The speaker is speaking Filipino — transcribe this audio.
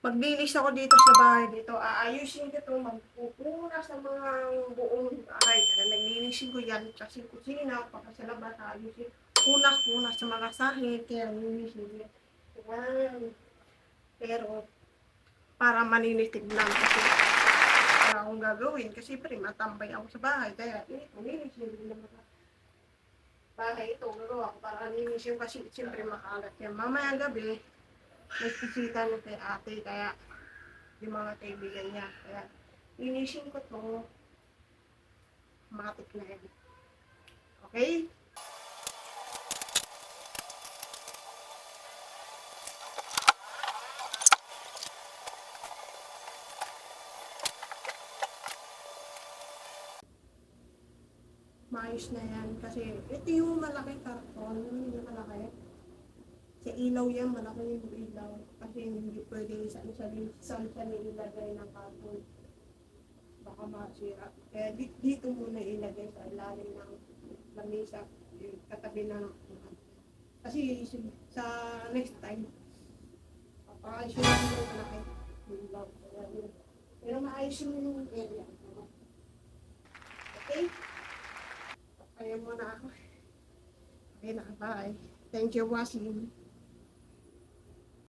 Maglinis ako dito sa bahay dito. Aayusin ko ito. Magpupunas ng mga buong bahay. Naglinisin ko yan. Kasi kusina, pagka sa labas, aayusin. Punas-punas sa mga sahig. Kaya linisin ko. Yan. Pero, para maninitig lang. Kasi, wala akong gagawin. Kasi, pre, matambay ako sa bahay. Kaya, linisin ko naman. Bahay ito, gagawa ko para linisin kasi, siyempre, makalat yan. Mamaya gabi, may bisita na kay ate, kaya yung mga kaibigan niya. Kaya, linisin ko to, matik na yan. Okay? Maayos na yan. Kasi, ito yung malaki karton. Yung malaki. Sa ilaw yan, malaki yung ilaw. Kasi hindi pwede isang ilagay ng karton. Baka masira. Kaya dito muna ilagay sa ilalim ng lamesa. Yung katabi ng kasi sa next time, papaayos yung malaki. Yung ilaw. Pero maayos yung area. Okay? Ayaw mo na ako. Okay na, bye. Thank you for watching.